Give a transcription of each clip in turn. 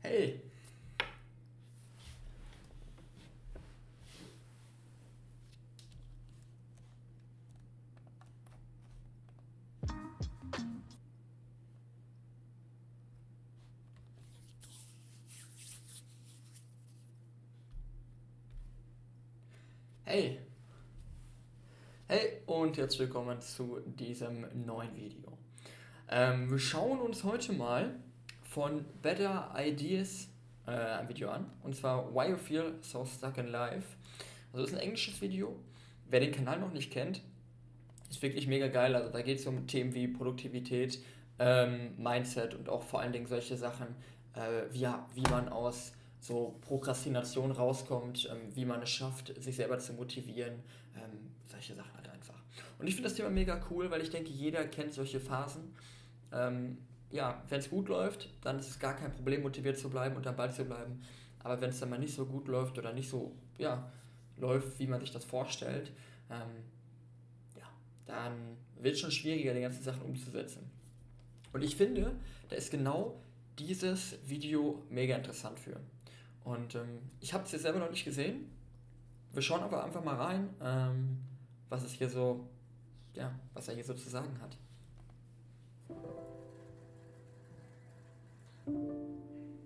Hey, hey, hey und herzlich willkommen zu diesem neuen Video. Wir schauen uns heute mal von Better Ideas ein Video an, und zwar Why You Feel So Stuck in Life. Also das ist ein englisches Video. Wer den Kanal noch nicht kennt, ist wirklich mega geil. Also da geht es um Themen wie Produktivität, Mindset und auch vor allen Dingen solche Sachen, wie man aus so Prokrastination rauskommt, wie man es schafft, sich selber zu motivieren, solche Sachen halt einfach. Und ich finde das Thema mega cool, weil ich denke, jeder kennt solche Phasen. Ja, wenn es gut läuft, dann ist es gar kein Problem, motiviert zu bleiben und am Ball zu bleiben. Aber wenn es dann mal nicht so gut läuft oder nicht so, ja, läuft, wie man sich das vorstellt, ja, dann wird es schon schwieriger, die ganzen Sachen umzusetzen. Und ich finde, da ist genau dieses Video mega interessant für. Und ich habe es jetzt selber noch nicht gesehen. Wir schauen aber einfach mal rein, was es hier so, ja, was er hier so zu sagen hat.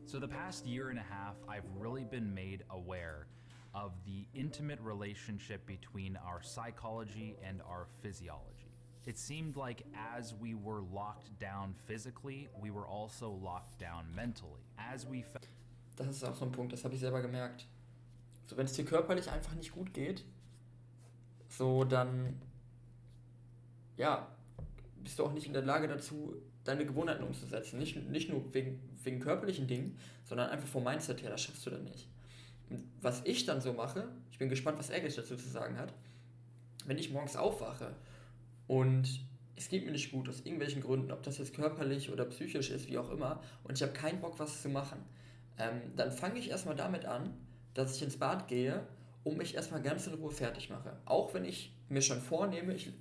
So the past year and a half, I've really been made aware of the intimate relationship between our psychology and our physiology. It seemed like as we were locked down physically, we were also locked down mentally. Das ist auch so ein Punkt, das habe ich selber gemerkt. So, wenn es dir körperlich einfach nicht gut geht, so dann, ja, bist du auch nicht in der Lage dazu, deine Gewohnheiten umzusetzen. Nicht nur wegen körperlichen Dingen, sondern einfach vom Mindset her, das schaffst du dann nicht. Und was ich dann so mache, ich bin gespannt, was er jetzt dazu zu sagen hat, wenn ich morgens aufwache und es geht mir nicht gut, aus irgendwelchen Gründen, ob das jetzt körperlich oder psychisch ist, wie auch immer, und ich habe keinen Bock, was zu machen, dann fange ich erstmal damit an, dass ich ins Bad gehe und mich erstmal ganz in Ruhe fertig mache. Auch wenn ich mir schon vornehme, ich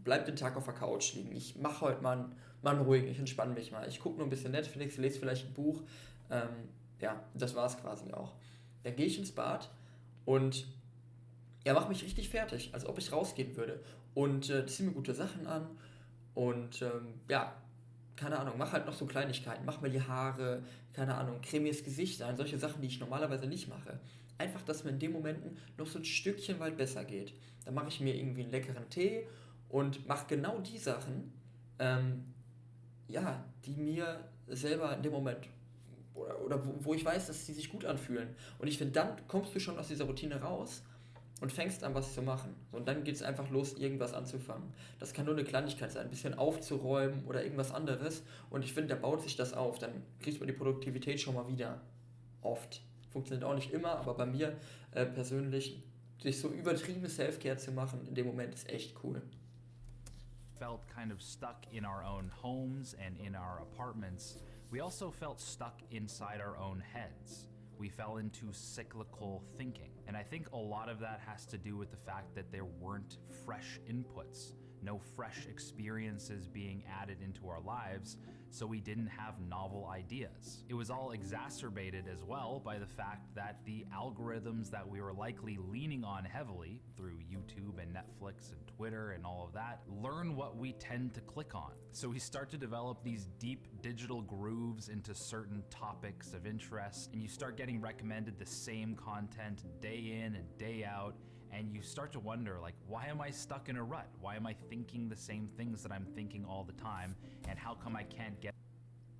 bleibe den Tag auf der Couch liegen. Ich mache heute mal einen ruhigen, ich entspanne mich mal. Ich gucke nur ein bisschen Netflix, lese vielleicht ein Buch. Ja, das war es quasi auch. Dann gehe ich ins Bad und ja, mache mich richtig fertig, als ob ich rausgehen würde. Und ziehe mir gute Sachen an und ja, keine Ahnung, mach halt noch so Kleinigkeiten. Mach mir die Haare, keine Ahnung, creme mir das Gesicht ein. Solche Sachen, die ich normalerweise nicht mache. Einfach, dass mir in den Momenten noch so ein Stückchen weit besser geht. Dann mache ich mir irgendwie einen leckeren Tee und mache genau die Sachen, ja, die mir selber in dem Moment oder wo ich weiß, dass die sich gut anfühlen. Und ich finde, dann kommst du schon aus dieser Routine raus und fängst an, was zu machen. So, und dann geht es einfach los, irgendwas anzufangen. Das kann nur eine Kleinigkeit sein, ein bisschen aufzuräumen oder irgendwas anderes. Und ich finde, da baut sich das auf. Dann kriegt man die Produktivität schon mal wieder. Oft. Funktioniert auch nicht immer, aber bei mir persönlich, sich so übertriebene Self-Care zu machen, in dem Moment ist echt cool. Felt kind of stuck in our own homes and in our apartments. We also felt stuck inside our own heads. We fell into cyclical thinking. And I think a lot of that has to do with the fact that there weren't fresh inputs, no fresh experiences being added into our lives, so we didn't have novel ideas. It was all exacerbated as well by the fact that the algorithms that we were likely leaning on heavily through YouTube and Netflix and Twitter and all of that learn what we tend to click on. So we start to develop these deep digital grooves into certain topics of interest, and you start getting recommended the same content day in and day out. And you start to wonder, like, why am I stuck in a rut? Why am I thinking the same things that I'm thinking all the time? And how come I can't get...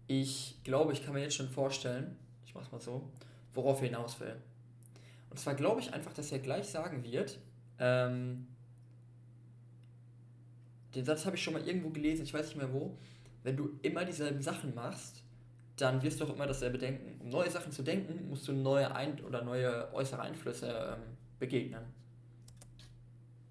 Ich glaube, ich kann mir jetzt schon vorstellen, ich mach's mal so, worauf er hinaus will. Und zwar glaube ich einfach, dass er gleich sagen wird, den Satz habe ich schon mal irgendwo gelesen, ich weiß nicht mehr wo, wenn du immer dieselben Sachen machst, dann wirst du auch immer dasselbe denken. Um neue Sachen zu denken, musst du neue äußere Einflüsse begegnen.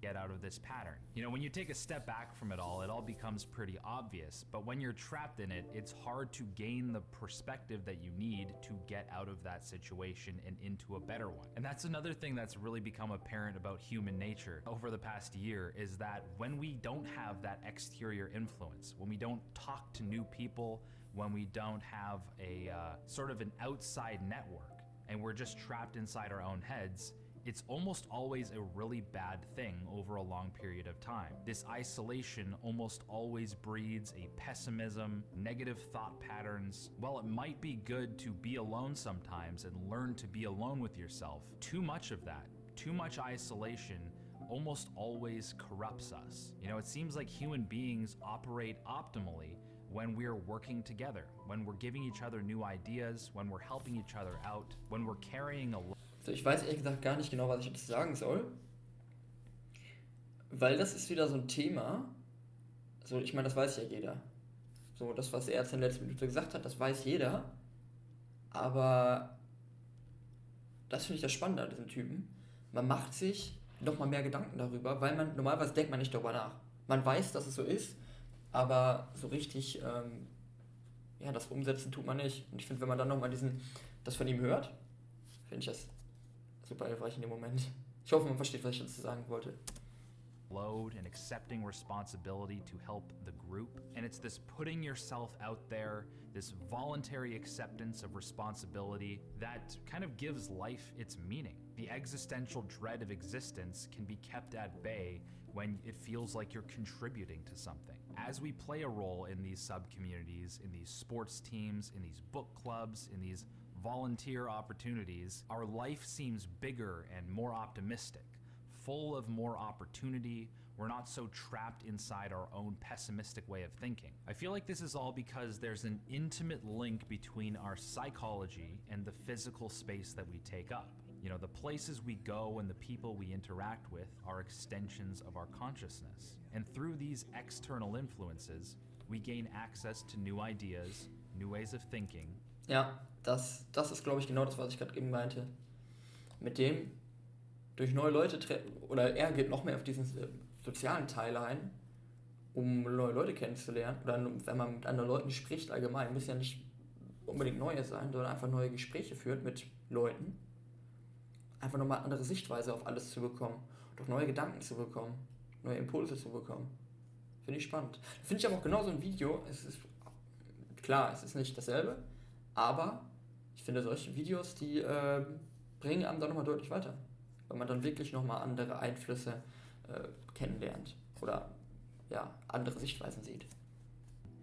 Get out of this pattern. You know, when you take a step back from it all becomes pretty obvious. But when you're trapped in it, it's hard to gain the perspective that you need to get out of that situation and into a better one. And that's another thing that's really become apparent about human nature over the past year, is that when we don't have that exterior influence, when we don't talk to new people, when we don't have a sort of an outside network and we're just trapped inside our own heads, it's almost always a really bad thing over a long period of time. This isolation almost always breeds a pessimism, negative thought patterns. While it might be good to be alone sometimes and learn to be alone with yourself, too much of that, too much isolation almost always corrupts us. You know, it seems like human beings operate optimally when we're working together, when we're giving each other new ideas, when we're helping each other out, when we're carrying a So, ich weiß ehrlich gesagt gar nicht genau, was ich jetzt sagen soll. Weil das ist wieder so ein Thema. So, ich meine, das weiß ja jeder. So, das, was er jetzt in der letzten Minute gesagt hat, das weiß jeder. Aber das finde ich das Spannende an diesem Typen. Man macht sich nochmal mehr Gedanken darüber, weil normalerweise denkt man nicht darüber nach. Man weiß, dass es so ist, aber so richtig, das Umsetzen tut man nicht. Und ich finde, wenn man dann nochmal das von ihm hört, finde ich das super hilfreich in dem Moment. Ich hoffe, man versteht, was ich dazu sagen wollte. Load and accepting responsibility to help the group. And it's this putting yourself out there, this voluntary acceptance of responsibility that kind of gives life its meaning. The existential dread of existence can be kept at bay when it feels like you're contributing to something. As we play a role in these sub-communities, in these sports teams, in these book clubs, in these volunteer opportunities, our life seems bigger and more optimistic, full of more opportunity. We're not so trapped inside our own pessimistic way of thinking. I feel like this is all because there's an intimate link between our psychology and the physical space that we take up. You know, the places we go and the people we interact with are extensions of our consciousness. And through these external influences, we gain access to new ideas, new ways of thinking. Ja, das ist, glaube ich, genau das, was ich gerade eben meinte. Mit dem durch neue Leute oder er geht noch mehr auf diesen sozialen Teil ein, um neue Leute kennenzulernen. Oder wenn man mit anderen Leuten spricht allgemein, müssen ja nicht unbedingt neue sein, sondern einfach neue Gespräche führt mit Leuten. Einfach nochmal eine andere Sichtweise auf alles zu bekommen. Und auch neue Gedanken zu bekommen. Neue Impulse zu bekommen. Finde ich spannend. Finde ich aber auch genauso ein Video. Es ist klar, es ist nicht dasselbe, aber ich finde solche Videos, die bringen einem dann nochmal deutlich weiter. Weil man dann wirklich nochmal andere Einflüsse kennenlernt. Oder ja, andere Sichtweisen sieht.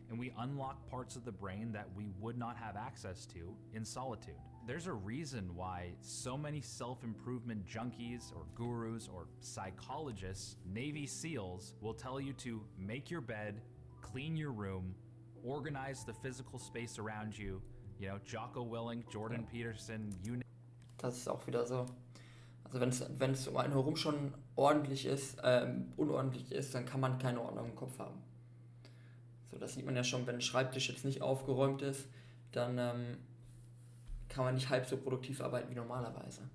And we unlock parts of the brain that we would not have access to in solitude. There's a reason why so many self-improvement junkies or gurus or psychologists, Navy SEALs, will tell you to make your bed, clean your room, organize the physical space around you. You know, Jocko Willink, Jordan Peterson, Das ist auch wieder so. Also wenn es um einen herum schon ordentlich ist, unordentlich ist, dann kann man keine Ordnung im Kopf haben. So, das sieht man ja schon, wenn ein Schreibtisch jetzt nicht aufgeräumt ist, dann kann man nicht halb so produktiv arbeiten wie normalerweise.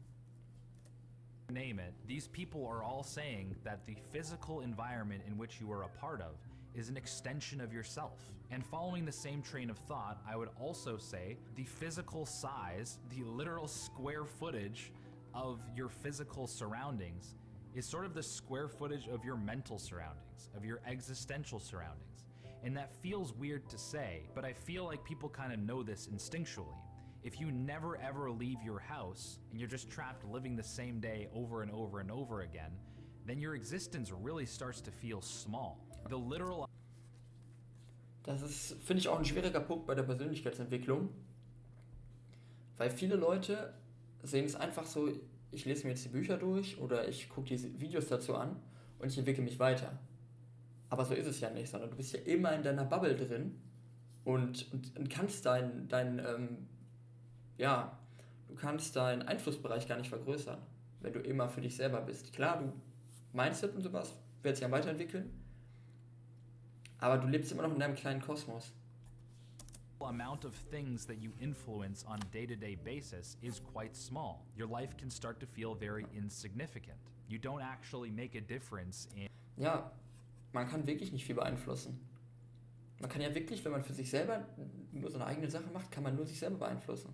name it, these people are all saying that the physical environment in which you are a part of is an extension of yourself. And following the same train of thought, I would also say the physical size, the literal square footage of your physical surroundings is sort of the square footage of your mental surroundings, of your existential surroundings. And that feels weird to say, but I feel like people kind of know this instinctually. If you never ever leave your house and you're just trapped living the same day over and over and over again, then your existence really starts to feel small. The literal. Das ist, finde ich, auch ein schwieriger Punkt bei der Persönlichkeitsentwicklung, weil viele Leute sehen es einfach so, ich lese mir jetzt die Bücher durch oder ich gucke diese Videos dazu an und ich entwickle mich weiter. Aber so ist es ja nicht, sondern du bist ja immer in deiner Bubble drin und kannst du kannst deinen Einflussbereich gar nicht vergrößern, wenn du immer für dich selber bist. Klar, du Mindset und sowas wird sich ja weiterentwickeln, aber du lebst immer noch in deinem kleinen Kosmos. Amount of things that you influence on a day-to-day basis is quite small. Your life can start to feel very insignificant. You don't actually make a difference in. Ja, man kann wirklich nicht viel beeinflussen. Man kann ja wirklich, wenn man für sich selber nur seine eigene Sache macht, kann man nur sich selber beeinflussen.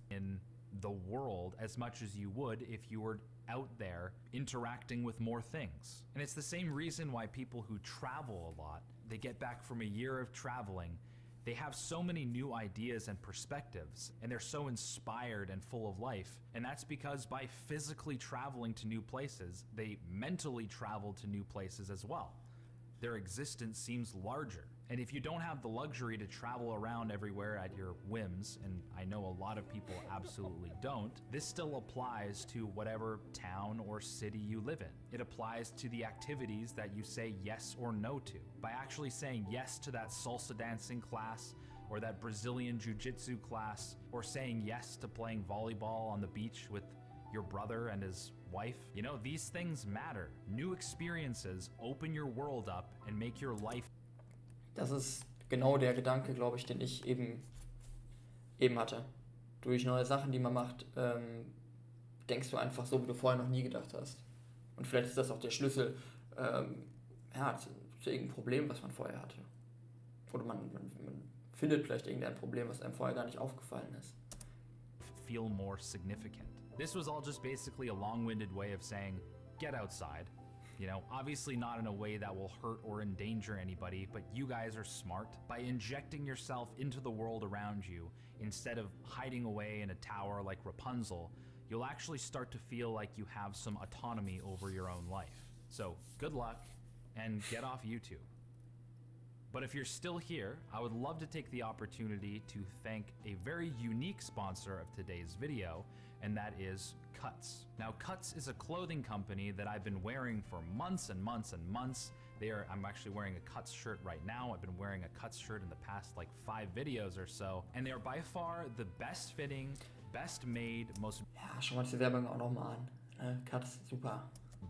In the world as much as you would if you were out there interacting with more things. And it's the same reason why people who travel a lot they get back from a year of traveling, they have so many new ideas and perspectives, and they're so inspired and full of life. And that's because by physically traveling to new places, they mentally travel to new places as well. Their existence seems larger. And if you don't have the luxury to travel around everywhere at your whims, and I know a lot of people absolutely don't, this still applies to whatever town or city you live in. It applies to the activities that you say yes or no to. By actually saying yes to that salsa dancing class, or that Brazilian jiu-jitsu class, or saying yes to playing volleyball on the beach with your brother and his wife, you know, these things matter. New experiences open your world up and make your life. Das ist genau der Gedanke, glaube ich, den ich eben hatte. Durch neue Sachen, die man macht, denkst du einfach so, wie du vorher noch nie gedacht hast. Und vielleicht ist das auch der Schlüssel zu irgendeinem Problem, was man vorher hatte. Oder man findet vielleicht irgendein Problem, was einem vorher gar nicht aufgefallen ist. Feel more significant. This was all just basically a long-winded way of saying, get outside. You know, obviously not in a way that will hurt or endanger anybody, but you guys are smart. By injecting yourself into the world around you, instead of hiding away in a tower like Rapunzel, you'll actually start to feel like you have some autonomy over your own life. So, good luck, and get off YouTube. But if you're still here, I would love to take the opportunity to thank a very unique sponsor of today's video, and that is Cuts. Now, Cuts is a clothing company that I've been wearing for months and months and months. I'm actually wearing a Cuts shirt right now. I've been wearing a Cuts shirt in the past like 5 videos or so, and they are by far the best fitting, best made, most... Ja, schau mal diese Werbung auch nochmal an. Cuts, super.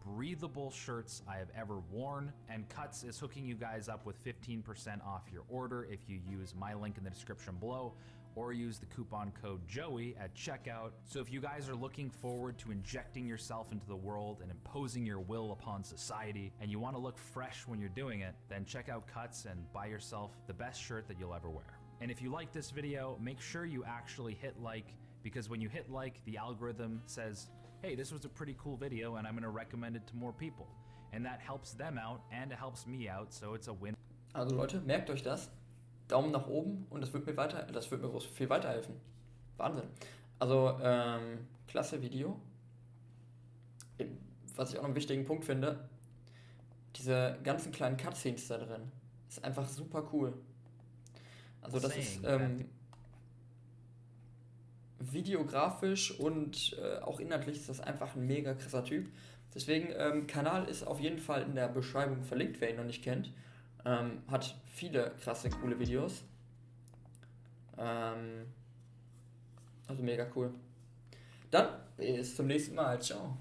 Breathable shirts I have ever worn, and Cuts is hooking you guys up with 15% off your order if you use my link in the description below, or use the coupon code Joey at checkout. So if you guys are looking forward to injecting yourself into the world and imposing your will upon society, and you want to look fresh when you're doing it, then check out Cuts and buy yourself the best shirt that you'll ever wear. And if you like this video, make sure you actually hit like, because when you hit like, the algorithm says, hey, this was a pretty cool video and I'm gonna recommend it to more people. And that helps them out and it helps me out, so it's a win. Also Leute, merkt euch das. Daumen nach oben und das wird mir viel weiterhelfen. Wahnsinn. Also, klasse Video. Was ich auch noch einen wichtigen Punkt finde, diese ganzen kleinen Cutscenes da drin, ist einfach super cool. Also das ist videografisch und auch inhaltlich ist das einfach ein mega krasser Typ. Deswegen, Kanal ist auf jeden Fall in der Beschreibung verlinkt, wer ihn noch nicht kennt. Hat viele krasse, coole Videos. Also mega cool. Dann bis zum nächsten Mal. Ciao.